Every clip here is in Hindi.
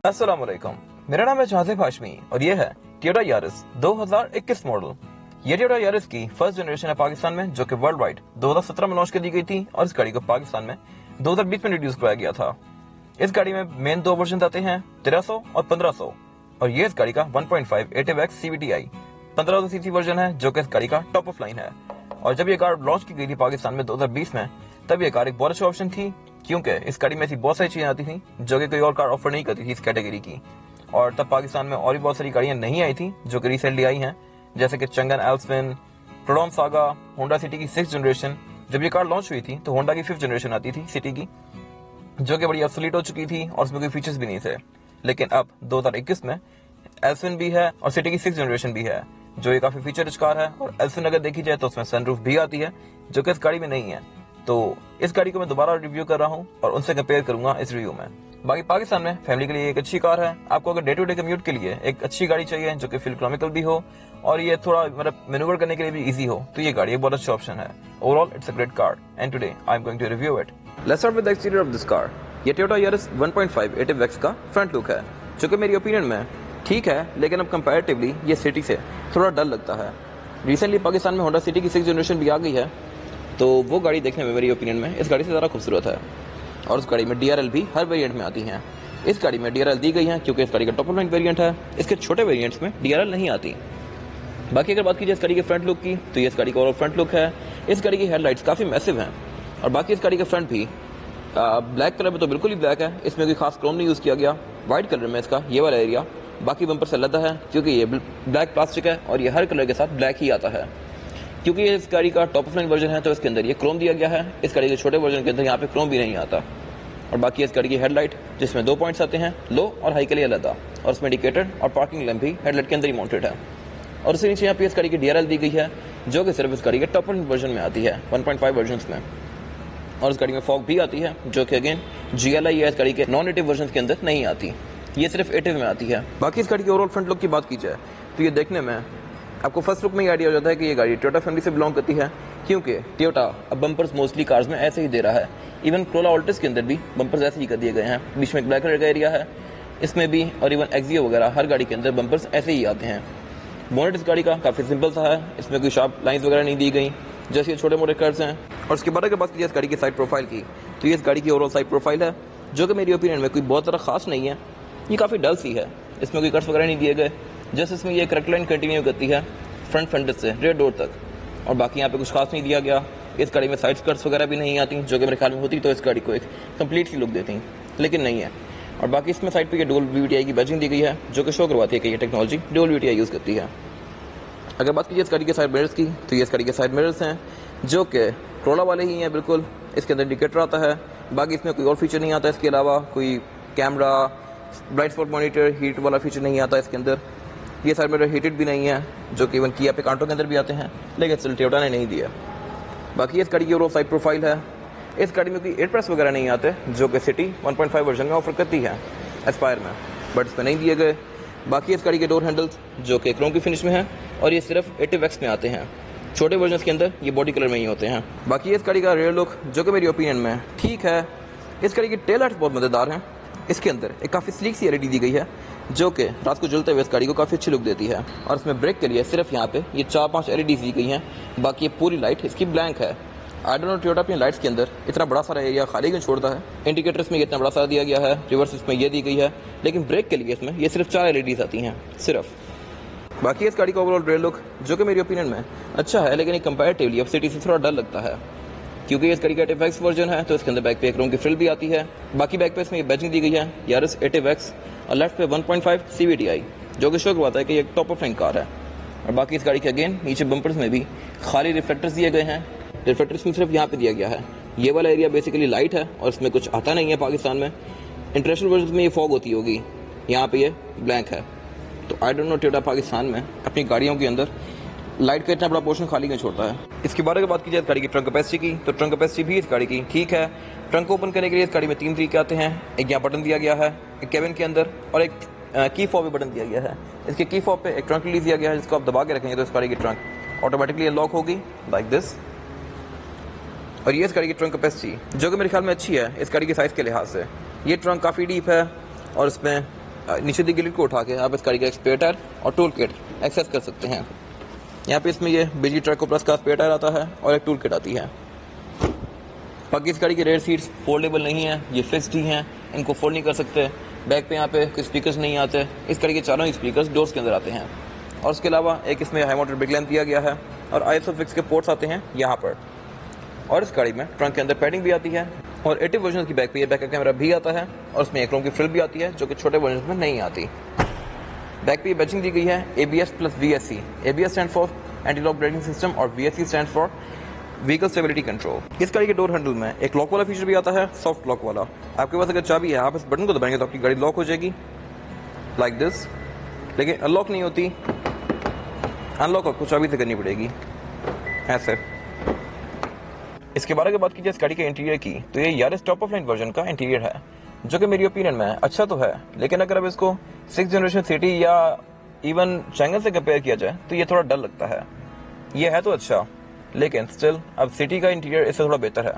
अस्सलाम वालेकुम, मेरा नाम है शाहज़ेब हाशमी और ये है टोयोटा यारिस 2021 मॉडल। ये टोयोटा यारिस की फर्स्ट जनरेशन है पाकिस्तान में, जो कि वर्ल्ड वाइड 2017 में लॉन्च कर दी गई थी और इस गाड़ी को पाकिस्तान में 2020 में इंट्रोड्यूस कराया गया था। इस गाड़ी में मेन दो वर्जन आते हैं, 1300 और 1500, और ये इस गाड़ी का 1.5 ATIV CVTi 1500 सीसी वर्जन है, जो कि इस गाड़ी का टॉप ऑफ लाइन है। और जब ये कार लॉन्च की गई थी पाकिस्तान में 2020 में, तब ये कार एक बहुत अच्छा ऑप्शन थी, क्योंकि इस गाड़ी में ऐसी बहुत सारी चीजें आती थी जो कि कोई और कार ऑफर नहीं करती थी इस कैटेगरी की। और तब पाकिस्तान में और भी बहुत सारी गाड़ियां नहीं आई थी जो कि रिसेंटली आई हैं, जैसे कि चंगन एल्सविन, प्रोडॉन सागा, होंडा सिटी की 6th जनरेशन। जब ये कार लॉन्च हुई थी तो होंडा की 5th जनरेशन आती थी सिटी की, जो कि बड़ी ऑब्सोलीट हो चुकी थी और उसमें कोई फीचर्स भी नहीं थे। लेकिन अब 2021 में एल्सविन भी है और सिटी की 6th जनरेशन भी है, जो ये काफी फीचर रिच कार है। और एल्सविन अगर देखी जाए तो उसमें सनरूफ भी आती है, जो कि इस गाड़ी में नहीं है। तो इस गाड़ी को मैं दोबारा रिव्यू कर रहा हूँ और उनसे कंपेयर करूंगा इस रिव्यू में। बाकी पाकिस्तान में फैमिली के लिए एक अच्छी कार है। आपको अगर डे टू डे कम्यूट के लिए एक अच्छी गाड़ी चाहिए जो कि इकोनॉमिकल भी हो और ये थोड़ा मतलब मैन्यूवर करने के लिए भी इजी हो, तो ये गाड़ी एक बहुत अच्छा ऑप्शन है। Overall it's a great car and today I am going to review इट। Let's start with the exterior of this car. ये टोयोटा यारिस 1.5 ATIV का फ्रंट लुक है, जो कि मेरी ओपिनियन में ठीक है, लेकिन अब कंपैरेटिवली ये सिटी से थोड़ा डल लगता है। रिसेंटली पाकिस्तान में होंडा सिटी की 6th जनरेशन भी आ गई है, तो वो गाड़ी देखने में मेरी ओपिनियन में इस गाड़ी से ज़्यादा खूबसूरत है। और उस गाड़ी में DRL भी हर वेरिएंट में आती हैं। इस गाड़ी में DRL दी गई है क्योंकि इस गाड़ी का टॉप ऑफ लाइन वेरिएंट है। इसके छोटे वेरिएंट्स में DRL नहीं आती। बाकी अगर बात की जाए इस गाड़ी के फ्रंट लुक की, तो ये इस गाड़ी का ओवरऑल फ्रंट लुक है। इस गाड़ी की हेडलाइट्स काफ़ी मैसिव हैं और बाकी इस गाड़ी का फ्रंट भी ब्लैक कलर में तो बिल्कुल ही ब्लैक है, इसमें कोई खास क्रोम नहीं यूज़ किया गया। वाइट कलर में इसका ये वाला एरिया बाकी बम्पर से अलग है, क्योंकि ये ब्लैक प्लास्टिक है और ये हर कलर के साथ ब्लैक ही आता है। क्योंकि ये इस गाड़ी का टॉप ऑफ लाइन वर्जन है तो इसके अंदर ये क्रोम दिया गया है। इस गाड़ी के छोटे वर्जन के अंदर यहाँ पे क्रोम भी नहीं आता। और बाकी इस गाड़ी की हेडलाइट, जिसमें 2 पॉइंट्स आते हैं, लो और हाई के लिए अलग, और उसमें इंडिकेटर और पार्किंग लैंप भी हेडलाइट के अंदर ही माउंटेड है। और उसके नीचे यहाँ पे इस गाड़ी की DRL दी गई है, जो कि सिर्फ इस गाड़ी के टॉप ऑफ लाइन वर्जन में आती है, 1.5 वर्जन में। और इस गाड़ी में फॉग भी आती है, जो कि अगेन GLI या इस गाड़ी के नॉन नेटिव वर्जन के अंदर नहीं आती, ये सिर्फ एटिव में आती है। बाकी इस गाड़ी की ओवरऑल फ्रंट लुक की बात की जाए तो ये देखने में आपको फर्स्ट लुक में ही आइडिया हो जाता है कि ये गाड़ी टोयोटा फैमिली से बिलोंग करती है, क्योंकि टोयोटा अब बम्पर्स मोस्टली कार्स में ऐसे ही दे रहा है। इवन कोरोला ऑल्टिस के अंदर भी बम्पर्स ऐसे ही कर दिए गए हैं। बीच में एक ब्लैक कलर का एरिया है इसमें भी, और इवन एक्सियो वगैरह हर गाड़ी के अंदर बम्पर्स ऐसे ही आते हैं। बोनेट इस गाड़ी का काफ़ी सिंपल सा है, इसमें कोई शार्प लाइन्स वगैरह नहीं दी गई, जैसे छोटे मोटे कर्व्स हैं। और उसके बाद अगर बात की जाए इस गाड़ी की साइड प्रोफाइल की, तो ये इस गाड़ी की ओवरऑल साइड प्रोफाइल है, जो कि मेरी ओपिनियन में कोई बहुत ज़्यादा खास नहीं है। ये काफ़ी डल सी है, इसमें कोई कर्व्स वगैरह नहीं दिए गए, जैसे इसमें ये करेक्ट लाइन कंटिन्यू करती है फ्रंट फेंडर से रेयर डोर तक। और बाकी यहाँ पे कुछ खास नहीं दिया गया। इस गाड़ी में साइड स्कर्ट्स वगैरह भी नहीं आती, जो कि मेरे ख्याल में होती तो इस गाड़ी को एक कंप्लीट सी लुक देती, लेकिन नहीं है। और बाकी इसमें साइड पे ये डुअल VVTi की बैजिंग दी गई है, जो कि शो करवाती है कि ये टेक्नोलॉजी डुअल VVTi यूज़ करती है। अगर बात कीजिए इस गाड़ी के साइड मिरर्स की, तो ये इस गाड़ी के साइड मिरर्स हैं, जो कि कोरोला वाले ही हैं बिल्कुल। इसके अंदर इंडिकेटर आता है, बाकी इसमें कोई और फीचर नहीं आता। इसके अलावा कोई camera, blind spot monitor, heat वाला फीचर नहीं आता इसके अंदर। ये साइड मिरर हीटेड भी नहीं है, जो कि इवन किया पे कांटो के अंदर भी आते हैं, लेकिन स्टिल टोयोटा ने नहीं दिया। बाकी इस गाड़ी की ओवरऑल साइड प्रोफाइल है। इस गाड़ी में कोई एयर प्रेस वगैरह नहीं आते, जो कि सिटी 1.5 वर्जन में ऑफर करती है एस्पायर में, बट इसमें नहीं दिए गए। बाकी इस गाड़ी के डोर हैंडल्स, जो कि क्रोम की फिनिश में है, और ये सिर्फ ATIV में आते हैं। छोटे वर्जन के अंदर ये बॉडी कलर में ही होते हैं। बाकी इस गाड़ी का रेयर लुक, जो कि मेरी ओपिनियन में ठीक है। इस गाड़ी की टेल लाइट्स बहुत मज़ेदार हैं। इसके अंदर एक काफ़ी स्लीक सी LED दी गई है, जो कि रात को जलते हुए इस गाड़ी को काफ़ी अच्छी लुक देती है। और इसमें ब्रेक के लिए सिर्फ यहाँ पे ये 4-5 LEDs दी गई हैं, बाकी ये पूरी लाइट इसकी ब्लैंक है। आई डोंट नो टोयोटा अपनी लाइट्स के अंदर इतना बड़ा सारा एरिया खाली क्यों छोड़ता है। इंडिकेटर्स में इतना बड़ा सारा दिया गया है, रिवर्स इसमें ये दी गई है, लेकिन ब्रेक के लिए इसमें ये सिर्फ 4 LEDs आती हैं सिर्फ। बाकी इस गाड़ी का ओवरऑल रेयर लुक, जो कि मेरी ओपिनियन में अच्छा है, लेकिन कंपैरेटिवली अब सिटी से थोड़ा डर लगता है, क्योंकि इस गाड़ी का ATIV वर्जन है तो इसके अंदर बैक पे एक क्रोम की फ्रिल भी आती है। बाकी बैक पे इसमें ये बैजिंग दी गई है यारिस ATIV, और लेफ्ट पे 1.5 CVTi, जो कि शो करवाता है कि ये एक टॉप ऑफ लाइन कार है। और बाकी इस गाड़ी के अगेन नीचे बम्पर्स में भी खाली रिफ्लेक्टर्स दिए गए हैं। रिफ्लेक्टर्स में सिर्फ यहाँ पे दिया गया है, ये वाला एरिया बेसिकली लाइट है और इसमें कुछ आता नहीं है पाकिस्तान में। इंटरनेशनल वर्जन में ये फॉग होती होगी, यहाँ पे ये ब्लैंक है। तो I don't know Toyota Pakistan में अपनी गाड़ियों के अंदर लाइट का इतना बड़ा पोर्शन खाली क्यों छोड़ता है। इसके बारे में बात की जाए गाड़ी की ट्रंक कैपेसिटी की, तो ट्रंक कैपेसिटी भी इस गाड़ी की ठीक है। ट्रंक ओपन करने के लिए इस गाड़ी में 3 तरीके आते हैं। एक यहाँ बटन दिया गया है एक केबिन के अंदर, और एक की फॉब भी बटन दिया गया है। इसके की फॉब पे एक ट्रंक रिलीज दिया गया है, जिसको आप दबा के रखेंगे तो इस गाड़ी की ट्रंक ऑटोमेटिकली अनलॉक होगी लाइक दिस। और ये इस गाड़ी की ट्रंक कैपेसिटी, जो कि मेरे ख्याल में अच्छी है इस गाड़ी के साइज़ के लिहाज से। ये ट्रंक काफ़ी डीप है और इसमें नीचे दी ग्रिल को उठा के आप इस गाड़ी का स्पेयर टायर और टूल किट एक्सेस कर सकते हैं। यहाँ पे इसमें ये बिजली ट्रक प्लस का स्पेयर टायर आता है और एक टूल किट आती है। बाकी इस गाड़ी की रेयर सीट्स फोल्डेबल नहीं है, ये फिक्स्ड ही हैं, इनको फोल्ड नहीं कर सकते। बैक पे यहाँ पे कोई स्पीकर्स नहीं आते। इस गाड़ी के चारों ही स्पीकर्स डोर्स के अंदर आते हैं और उसके अलावा एक इसमें हाई मोटर ब्रेक लैंप दिया गया है और आइसोफिक्स के पोर्ट्स आते हैं यहाँ पर। और इस गाड़ी में ट्रंक के अंदर पैडिंग भी आती है और 80 वर्जन की बैक पे ये बैकअप कैमरा भी आता है और उसमें एक रोम की फ्रिल भी आती है जो कि छोटे वर्जन में नहीं आती। बैक पे बैचिंग दी गई है ABS plus VSC। ABS stand for anti lock braking system और VSC stand for vehicle stability control. इस गाड़ी के डोर हैंडल में एक लॉक वाला फीचर भी आता है, सॉफ्ट लॉक वाला। आपके पास अगर चाबी है, आप इस बटन को दबाएंगे तो आपकी गाड़ी लॉक हो जाएगी लाइक दिस, लेकिन अनलॉक नहीं होती। अनलॉक आपको चाबी से करनी पड़ेगी ऐसे। इसके बारे में बात कीजिए इस गाड़ी के इंटीरियर की, तो ये Yaris top of line version का इंटीरियर है जो कि मेरी ओपिनियन में अच्छा तो है, लेकिन अगर अब इसको 6th जनरेशन सिटी या इवन चैंगन से कंपेयर किया जाए तो ये थोड़ा डल लगता है। ये है तो अच्छा, लेकिन स्टिल अब सिटी का इंटीरियर इससे थोड़ा बेहतर है।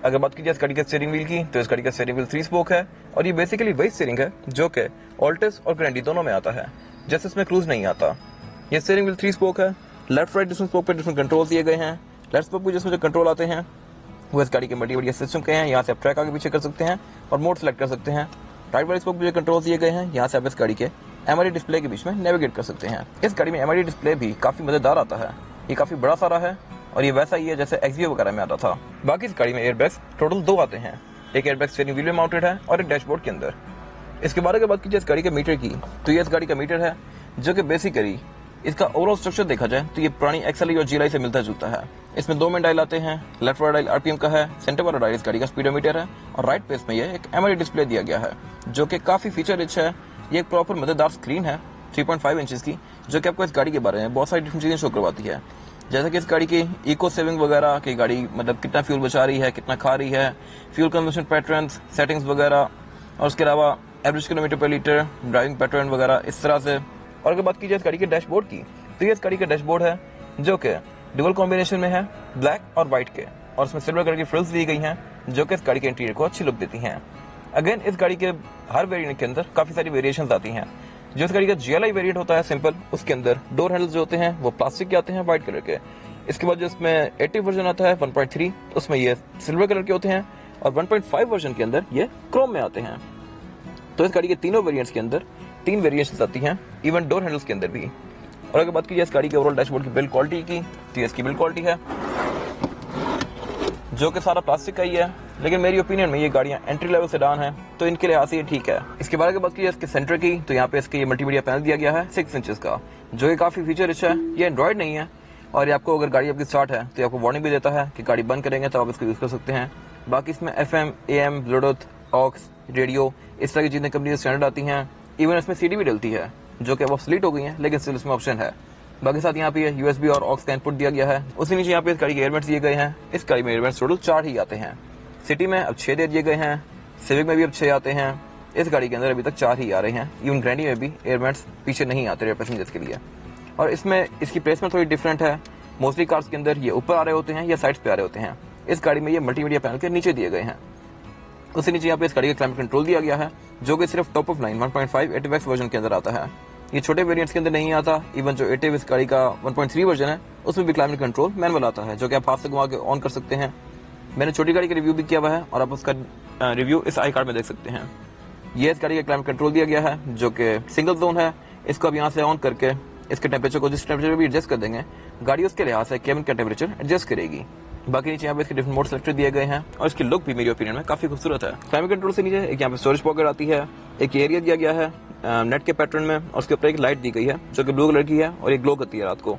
अगर बात कीजिए इस गाड़ी के स्टीयरिंग व्हील की, तो इस गाड़ी का स्टीयरिंग व्हील 3 स्पोक है और ये बेसिकली वही स्टीयरिंग है जो कि ऑल्टिस और ग्रैंडी दोनों में आता है, जैसे इसमें क्रूज नहीं आता। ये स्टीयरिंग व्हील 3 स्पोक है। लेफ्ट राइट डिफरेंट स्पोक पे डिफरेंट कंट्रोल दिए गए हैं। लेफ्ट स्पोक पे जिसमें जो कंट्रोल आते हैं वो इस गाड़ी के मल्टीमीडिया सिस्टम के हैं। यहाँ से आप ट्रैक आगे पीछे कर सकते हैं और मोड सेलेक्ट कर सकते हैं। राइट वाले स्पोक पे जो कंट्रोल दिए गए हैं, यहाँ से आप इस गाड़ी के MID डिस्प्ले के बीच में नेविगेट कर सकते हैं। इस गाड़ी में MID डिस्प्ले भी काफी मजेदार आता है। ये काफी बड़ा सारा है और ये वैसा ही है जैसे XVO वगैरह में आता था। बाकी इस गाड़ी में एयरबैग्स टोटल 2 आते हैं। एक एयरबैग स्टीयरिंग व्हील में माउंटेड है और एक डैशबोर्ड के अंदर। इसके बारे में बात कीजिए इस गाड़ी के मीटर की, तो ये इस गाड़ी का मीटर है जो कि बेसिकली इसका ओवरऑल स्ट्रक्चर देखा जाए तो ये पुरानी XLI और GLI से मिलता जुलता है। इसमें 2 मेन डायल आते हैं। लेफ्ट वाला डायल RPM का है, सेंटर वाला डायल इस गाड़ी का स्पीडोमीटर है और राइट पे इसमें ये एक MID डिस्प्ले दिया गया है जो कि काफी फीचर रिच है। ये एक प्रॉपर मजेदार स्क्रीन है 3.5 इंचेस की, जो कि आपको इस गाड़ी के बारे में बहुत सारी डिफरेंट चीजें शो करवाती है, जैसे कि इस गाड़ी की इको सेविंग वगैरह की गाड़ी मतलब कितना फ्यूल बचा रही है, कितना खा रही है, फ्यूल कंजम्पशन पैटर्न्स, सेटिंग्स वगैरह, और उसके अलावा एवरेज किलोमीटर पर लीटर, ड्राइविंग पैटर्न वगैरह इस तरह से। और अगर बात की जाए इस गाड़ी के डैशबोर्ड की, तो ये इस गाड़ी का डैशबोर्ड है जो कि डुअल कॉम्बिनेशन में है, ब्लैक और व्हाइट के, और इसमें सिल्वर कलर की फ्रिल्स दी गई हैं जो कि इस गाड़ी के इंटीरियर को अच्छी लुक देती हैं। अगेन इस गाड़ी के हर वेरिएंट के अंदर काफी सारी वेरिएशंस आती हैं। जो इस गाड़ी का GLI वेरिएंट होता है सिंपल, उसके अंदर डोर हैंडल्स जो होते हैं वो प्लास्टिक के आते हैं व्हाइट कलर के। इसके बाद जो इसमें 80 वर्जन आता है 1.3, उसमें ये सिल्वर कलर के होते हैं और 1.5 वर्जन के अंदर ये क्रोम में आते हैं। तो इस गाड़ी के तीनों वेरिएंट्स के अंदर 3 वेरिएशंस आती हैं, इवन डोर हैंडल्स के अंदर भी। और अगर बात कीजिए इस गाड़ी के ओवरऑल डैशबोर्ड की बिल्ड क्वालिटी की, तो इसकी बिल्ड क्वालिटी है जो कि सारा प्लास्टिक का ही है, लेकिन मेरी ओपिनियन में ये गाड़ियां एंट्री लेवल सेडान है तो इनके लिहाज से ये ठीक है। इसके बारे में बात कीजिए इसके सेंटर की, तो यहाँ पे इसके ये मल्टीमीडिया पैनल दिया गया है 6 इंचेस का, जो कि काफी फीचर रिच है। ये एंड्रॉइड नहीं है और ये आपको अगर गाड़ी आपकी स्टार्ट है तो आपको वार्निंग भी देता है कि गाड़ी बंद करेंगे तो आप इसको यूज कर सकते हैं। बाकी इसमें FM, AM, Bluetooth, aux, radio इस तरह की चीजें कंपनी स्टैंडर्ड आती हैं। इवन इसमें CD भी डलती है जो कि अब ऑब्सोलीट हो गई है, लेकिन स्टिल इसमें ऑप्शन है। बाकी साथ यहाँ पे USB और ऑक्स का इनपुट दिया गया है। उसके नीचे यहाँ पे इस गाड़ी के एयरवेंट्स दिए गए हैं। इस गाड़ी में एयरवेंट्स टोटल 4 ही आते हैं। सिटी में अब 6 दे दिए गए हैं, सिविक में भी अब 6 आते हैं। इस गाड़ी के अंदर अभी तक 4 ही आ रहे हैं। इवन ग्रैंडी में भी एयरवेंट्स पीछे नहीं आते रेयर पैसेंजर्स के लिए। और इसमें इसकी प्लेसमेंट थोड़ी डिफरेंट है। मोस्टली कार्स के अंदर ये ऊपर आ रहे होते हैं या साइड्स पे आ रहे होते हैं। इस गाड़ी में ये मल्टीमीडिया पैनल के नीचे दिए गए हैं। उससे नीचे यहाँ पे इस गाड़ी का क्लाइमेट कंट्रोल दिया गया है जो कि सिर्फ top of line 1.5 ATVX version के अंदर आता है। ये छोटे वेरिएंट्स के अंदर नहीं आता। इवन जो ATVX गाड़ी का 1.3 वर्जन है उसमें भी क्लाइमेट कंट्रोल मैनुअल आता है जो कि आप हाथ से घुमा के ऑन कर सकते हैं। मैंने छोटी गाड़ी का रिव्यू भी किया हुआ है और आप उसका रिव्यू इस आई कार्ड में देख सकते हैं। ये इस गाड़ी का क्लाइमेट कंट्रोल दिया गया है जो कि सिंगल जोन है। इसको आप यहाँ से ऑन करके इसके टेम्परेचर को जिस टेम्परेचर भी एडजस्ट कर देंगे, गाड़ी उसके लिहाज से केबिन का टेम्परेचर एडजस्ट करेगी। बाकी नीचे यहाँ पे इसके डिफरेंट मोड सेलेक्टेड दिए गए हैं और इसकी लुक भी मेरी ओपिनियन में काफी खूबसूरत है। क्लाइमेट कंट्रोल से नीचे एक यहाँ पे स्टोरेज पॉकेट आती है, एक एरिया दिया गया है नेट के पैटर्न में, और उसके ऊपर एक लाइट दी गई है जो कि ब्लू कलर की है और एक ग्लो करती है रात को।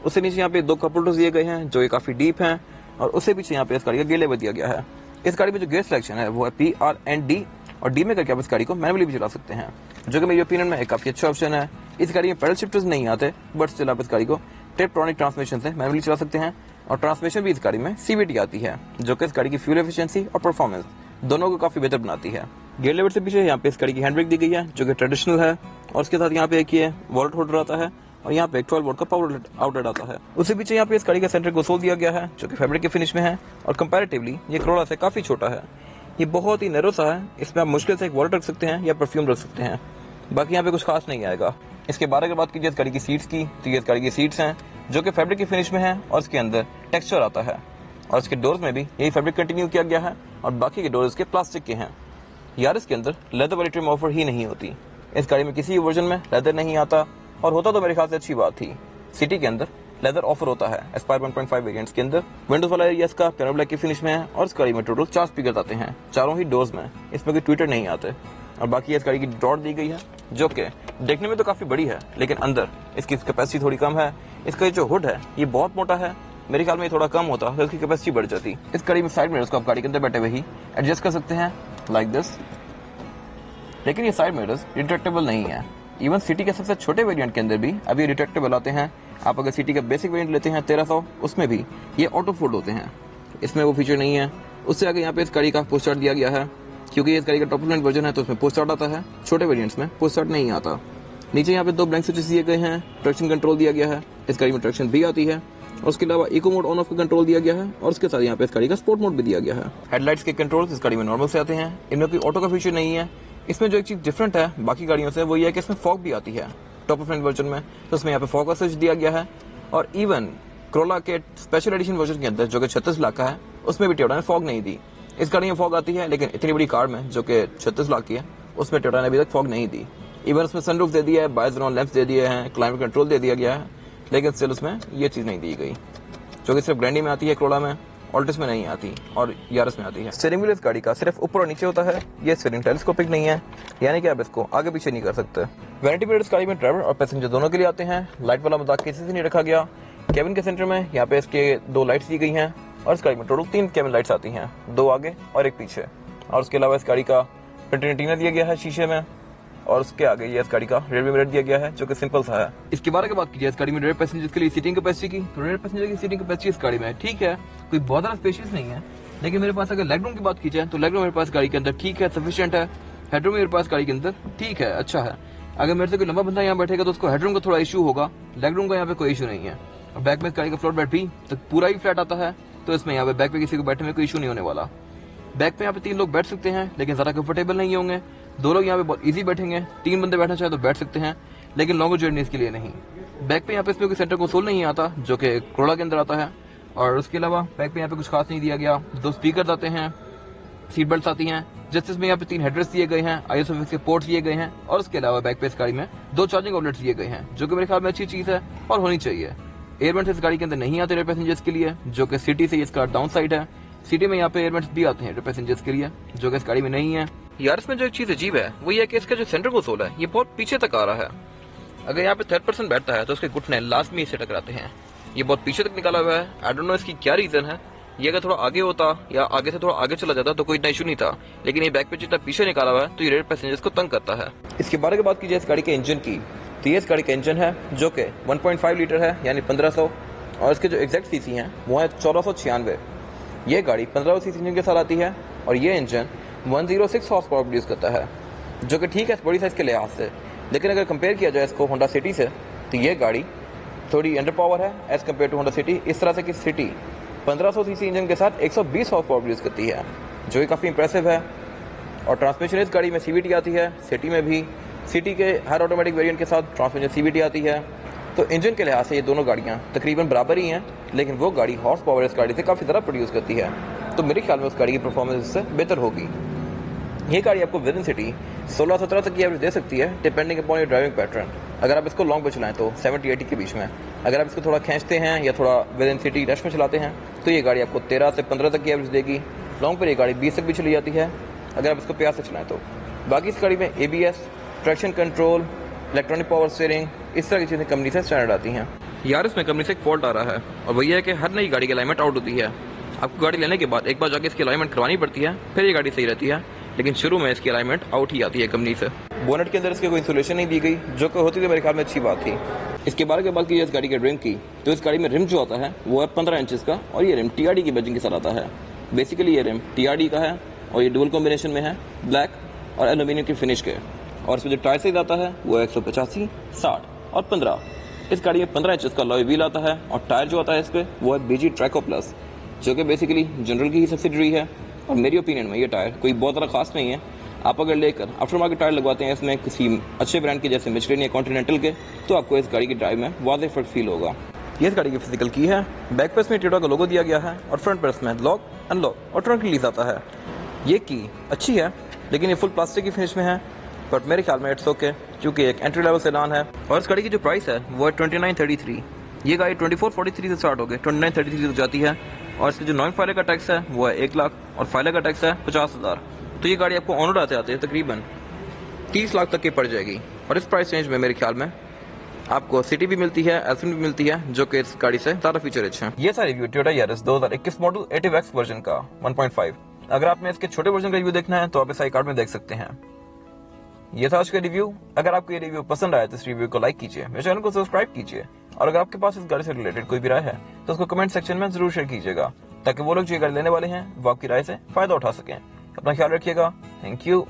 उससे नीचे यहाँ पे 2 कप होल्डर्स दिए गए हैं जो काफी डीप हैं, और उससे पीछे यहाँ पे इस गाड़ी का गियर लेवल दिया गया है। इस गाड़ी में जो गियर सिलेक्शन है वो है P, R and D, और D में करके आप इस गाड़ी को मैनुअली भी चला सकते हैं, जो कि मेरी ओपिनियन में एक काफी अच्छा ऑप्शन है। इस गाड़ी में पेडल शिफ्टर्स नहीं आते, बट स्टिल आप इस गाड़ी को टेप्ट्रॉनिक ट्रांसमिशन से मैनुअली चला सकते हैं, और ट्रांसमिशन भी इस गाड़ी में CVT आती है जो कि इस गाड़ी की फ्यूल एफिशिएंसी और परफॉर्मेंस दोनों को काफी बेहतर बनाती है। गियर लेवर से पीछे यहाँ पे इस गाड़ी की हैंड ब्रेक दी गई है जो कि ट्रेडिशनल है, और उसके साथ यहाँ पे एक ये वॉलेट होल्डर आता है और यहाँ पे एक 12 वोल्ट का पावर आउटलेट आता है। उससे पीछे यहाँ पे इस गाड़ी का सेंटर कंसोल दिया गया है जो कि फैब्रिक के फिनिश में है, और कंपैरेटिवली ये करोड़ा से काफी छोटा है। ये बहुत ही नैरो सा है, इसमें आप मुश्किल से एक वॉलेट रख सकते हैं या परफ्यूम रख सकते हैं। बाकी यहाँ पे कुछ खास नहीं आएगा। इसके बाद अगर बात कीजिए इस गाड़ी की सीट्स की, तो ये इस गाड़ी की सीट्स हैं जो कि फैब्रिक की फिनिश में है और इसके अंदर टेक्सचर आता है और इसके डोर्स में भी यही फैब्रिक कंटिन्यू किया गया है और बाकी के डोर्स के प्लास्टिक के हैं। यारिस के अंदर लेदर वाली ट्रिम ऑफर ही नहीं होती। इस गाड़ी में किसी वर्जन में लेदर नहीं आता और होता तो मेरे ख्याल से अच्छी बात थी। सिटी के अंदर लेदर ऑफर होता है एस्पायर 1.5 वेरिएंट्स के अंदर। विंडोज वाला एरिया इसका पियानो ब्लैक की फिनिश में है और इस गाड़ी में टोटल 4 स्पीकर आते हैं चारों ही डोर्स में, इसमें कोई ट्विटर नहीं आते। और बाकी इस गाड़ी की डॉट दी गई है जो कि देखने में तो काफी बड़ी है लेकिन अंदर इसकी कैपेसिटी थोड़ी कम है। इसका जो हुड है ये बहुत मोटा है, मेरे ख्याल में ये थोड़ा कम होता तो इसकी कैपेसिटी बढ़ जाती। इस गाड़ी में साइड मिरर्स को आप गाड़ी के अंदर बैठे हुए ही एडजस्ट कर सकते हैं लाइक दिस, लेकिन ये साइड मिरर्स रिट्रैक्टेबल नहीं है। इवन सिटी के सबसे छोटे वेरिएंट के अंदर भी अभी रिट्रैक्टेबल आते हैं। आप अगर सिटी का बेसिक वेरिएंट लेते हैं 1300, उसमें भी ये ऑटो फोल्ड होते हैं, इसमें वो फीचर नहीं है। उससे आगे यहाँ पे इस गाड़ी का पुश स्टार्ट दिया गया है क्योंकि इस गाड़ी का टॉप एंड वर्जन है तो उसमें पुश स्टार्ट आता है, छोटे वेरिएंट्स में पुश स्टार्ट नहीं आता। नीचे यहाँ पे 2 ब्लैंक स्विचेस दिए गए हैं, ट्रैक्शन कंट्रोल दिया गया है, इस गाड़ी में ट्रैक्शन भी आती है और उसके अलावा इको मोड ऑन ऑफ का कंट्रोल दिया गया है और उसके साथ यहाँ पे इस गाड़ी का स्पोर्ट मोड भी दिया गया है। हेडलाइट्स के कंट्रोल इस गाड़ी में नॉर्मल से आते हैं, इनमें कोई ऑटो का फीचर नहीं है। इसमें जो एक चीज डिफरेंट है बाकी गाड़ियों से वो ये है कि इसमें फॉग भी आती है टॉप एंड वर्जन में, तो उसमें यहाँ पे फॉग का स्विच दिया गया है। और इवन क्रोला के स्पेशल एडिशन वर्जन के अंदर जो कि 36 लाख का है उसमें भी टोयोटा ने फॉग नहीं दी। इस गाड़ी में फॉग आती है लेकिन इतनी बड़ी कार में जो कि 36 लाख की है उसमें टोयोटा ने अभी तक फॉग नहीं दी। इवन उसमें सनरूफ दे दिया है, बाइजोन लैंप्स दे दिए हैं, क्लाइमेट कंट्रोल दे दिया गया है, लेकिन स्टिल उसमें ये चीज नहीं दी गई जो कि सिर्फ ग्रैंडी में आती है, क्रोला में, ऑल्टिस में नहीं आती और यारिस में आती है। स्टीयरिंग व्हील इस गाड़ी का सिर्फ ऊपर और नीचे होता है, ये स्टीयरिंग टेलीस्कोपिक नहीं है, यानी कि आप इसको आगे पीछे नहीं कर सकते। वैनिटी मिरर इस गाड़ी में ड्राइवर और पैसेंजर दोनों के लिए आते हैं। लाइट वाला मजाक किसी से नहीं रखा गया। केबिन के सेंटर में यहाँ पे इसके 2 लाइट्स दी गई हैं और इस गाड़ी में टोटल 3 केबिन लाइट्स आती हैं, 2 आगे और 1 पीछे। और उसके अलावा इस गाड़ी का प्रिंटेड दिया गया है शीशे में और उसके आगे ये इस गाड़ी का रेयर मिरर दिया गया है जो कि सिंपल सा है। इसके बारे में बात कीजिए इस गाड़ी में रेयर पैसेंजर्स के लिए सीटिंग कैपेसिटी की, तो रेयर पैसेंजर की सीटिंग कैपेसिटी इस गाड़ी में ठीक है, कोई बहुत ज्यादा स्पेशियस नहीं है, लेकिन मेरे पास अगर लेग रूम की बात की जाए तो लेग रूम मेरे पास गाड़ी के अंदर ठीक है, सफिशिएंट है। हेडरूम मेरे पास गाड़ी के अंदर ठीक है, अच्छा है। अगर मेरे से कोई लंबा बंदा यहाँ बैठेगा तो उसको हेडरूम का थोड़ा इशू होगा, लेग रूम का यहाँ पे कोई इशू नहीं है। और बैक में गाड़ी का फ्लोर बेड भी तो पूरा ही फ्लैट आता है, तो इसमें यहाँ पे बैक पे किसी को बैठने में कोई इशू नहीं होने वाला। बैक पे यहाँ पे 3 लोग बैठ सकते हैं लेकिन ज्यादा कंफर्टेबल नहीं होंगे। 2 लोग यहाँ पे बहुत इजी बैठेंगे, 3 बंदे बैठना चाहे तो बैठ सकते हैं लेकिन लॉन्गर जर्नीज के लिए नहीं। बैक पे यहाँ पे इसमें कोई सेंटर कंसोल नहीं आता जो कि क्रोला के अंदर आता है और उसके अलावा बैक पे यहाँ पे कुछ खास नहीं दिया गया। 2 स्पीकर आते हैं, सीट बेल्ट आती हैं, जस्टिस में यहाँ पे 3 हेडरेस्ट दिए गए हैं, ISOFIX के पोर्ट्स दिए गए हैं और उसके अलावा बैक पे इस गाड़ी में 2 चार्जिंग आउटलेट्स दिए गए हैं जो कि मेरे ख्याल में अच्छी चीज है और होनी चाहिए। एयरवेंट्स इस गाड़ी के अंदर नहीं आते रेयर पैसेंजर्स के लिए जो कि सिटी से इसका डाउन साइड है। सिटी में यहाँ पे एयरवेंट्स भी आते हैं रेयर पैसेंजर्स के लिए जो कि इस गाड़ी में नहीं है। यार इसमें जो एक चीज अजीब है वो ये है कि इसका जो सेंटर कंसोल है ये बहुत पीछे तक आ रहा है। अगर यहाँ पे 3rd पर्सन बैठता है तो उसके घुटने लास्ट में इसे टकराते हैं, ये बहुत पीछे तक निकाला हुआ है। आई डोंट नो इसकी क्या रीजन है। ये अगर थोड़ा आगे होता या आगे से थोड़ा आगे चला जाता तो कोई इतना इशू नहीं था, लेकिन ये बैक पे जितना पीछे निकाला हुआ है तो ये रेयर पैसेंजर्स को तंग करता है। इसके बारे में बात कीजिए इस गाड़ी के इंजन की, तो ये इस गाड़ी का इंजन है जो कि 1.5 लीटर है यानी 1500 और इसके जो एग्जैक्ट सीसी हैं वो है 1496। ये गाड़ी 1500 सीसी इंजन के साथ आती है और ये इंजन 106 हॉर्स पावर प्रोड्यूस करता है जो कि ठीक है बड़ी साइज के लिहाज से, लेकिन अगर कंपेयर किया जाए इसको होंडा सिटी से तो ये गाड़ी थोड़ी अंडर पावर है as compare to Honda City. इस तरह से कि सिटी 1500 सीसी इंजन के साथ 120 हॉर्स पावर प्रोड्यूस करती है जो कि काफ़ी इंप्रेसिव है। और ट्रांसमिशन इस गाड़ी में CVT आती है, सिटी में भी। सिटी के हर ऑटोमेटिक वेरिएंट के साथ ट्रांसमिशन CVT आती है, तो इंजन के लिहाज से ये दोनों गाड़ियाँ तकरीबन बराबर ही हैं, लेकिन वो गाड़ी हॉर्स पावर इस गाड़ी से काफ़ी ज़्यादा प्रोड्यूस करती है, तो मेरे ख्याल में उस गाड़ी की परफॉर्मेंस इससे बेहतर होगी। ये गाड़ी आपको विद इन सिटी 16-17 तक की एवरेज दे सकती है depending upon your driving pattern. अगर आप इसको लॉन्ग पे चलाएं तो 70-80 के बीच में, अगर आप इसको थोड़ा खींचते हैं या थोड़ा विद इन सिटी रश में चलाते हैं तो ये गाड़ी आपको 13 से 15 तक की एवरेज देगी। लॉन्ग पर ये गाड़ी 20 तक भी चली जाती है अगर आप इसको प्यार से चलाएं तो। बाकी इस गाड़ी में ABS, traction control, electronic power steering, इस तरह की चीज़ें कंपनी से स्टैंडर्ड आती हैं। यार इसमें कंपनी से एक फॉल्ट आ रहा है और वही है कि हर नई गाड़ी की अलाइनमेंट आउट होती है। आपको गाड़ी लेने के बाद एक बार जाके इसकी अलाइनमेंट करवानी पड़ती है, फिर ये गाड़ी सही रहती है, लेकिन शुरू में इसकी अलाइनमेंट आउट ही आती है कंपनी से। बोनट के अंदर इसके कोई इंसुलेशन नहीं दी गई जो कि होती तो मेरे ख्याल में अच्छी बात थी। इसके बारे में बात की इस गाड़ी के रिम की, तो इस गाड़ी में रिम जो आता है वो है 15 इंचेस का और ये रिम TRD की बैजिंग के साथ आता है। बेसिकली ये रिम TRD का है और ये डुअल कॉम्बिनेशन में है, ब्लैक और एल्यूमिनियम की फिनिश के। और इसमें जो टायर साइज आता है वो 185, 60 और 15। इस गाड़ी में 15 इंचेस का अलॉय व्हील आता है और टायर जो आता है इस पर वो है BG ट्रैको प्लस जो कि बेसिकली जनरल की ही सब्सिडरी है। और मेरी ओपिनियन में ये टायर कोई बहुत ज़्यादा खास नहीं है, आप अगर लेकर आफ्टर मार्केट टायर लगवाते हैं इसमें किसी अच्छे ब्रांड के जैसे मिशेलिन या कॉन्टिनेंटल के, तो आपको इस गाड़ी की ड्राइव में वाज़ेह फर्क फील होगा। ये इस गाड़ी की फिजिकल की है। बैक पे इसमें टोयोटा का लोगो दिया गया है और फ्रंट पर इसमें लॉक अनलॉक और ट्रंक रिलीज आता है। ये की अच्छी है लेकिन ये फुल प्लास्टिक की फिनिश में है, बट मेरे ख्याल में इट्स ओके क्योंकि एक एंट्री लेवल सेडान है। और इस गाड़ी की जो प्राइस है वो है 2933। ये गाड़ी 2443 से स्टार्ट होकर 2933 तक जाती है और इसके जो नॉन फाइलर का टैक्स है वो है 1 लाख और फाइलर का टैक्स है 50,000। तो ये गाड़ी आपको ऑन रोड आते आते तकरीबन 30 लाख तक की पड़ जाएगी। और इस प्राइस रेंज में मेरे ख्याल में आपको सिटी भी मिलती है, एल्फिन भी मिलती है, जो कि इस गाड़ी से ज़्यादा फीचर रिच है। ये सारी review Toyota Yaris 2021 model ATIV-X version का 1.5। अगर आपने इसके छोटे वर्जन का रिव्यू देखना है तो आप इस आई कार्ड में देख सकते हैं। ये था आज का रिव्यू। अगर आपको ये रिव्यू पसंद आया तो इस रिव्यू को लाइक कीजिए, मेरे चैनल को सब्सक्राइब कीजिए और अगर आपके पास इस गाड़ी से रिलेटेड कोई भी राय है तो उसको कमेंट सेक्शन में जरूर शेयर कीजिएगा ताकि वो लोग जो ये गाड़ी लेने वाले हैं वो आपकी राय से फायदा उठा सकें। अपना ख्याल रखिएगा। Thank you.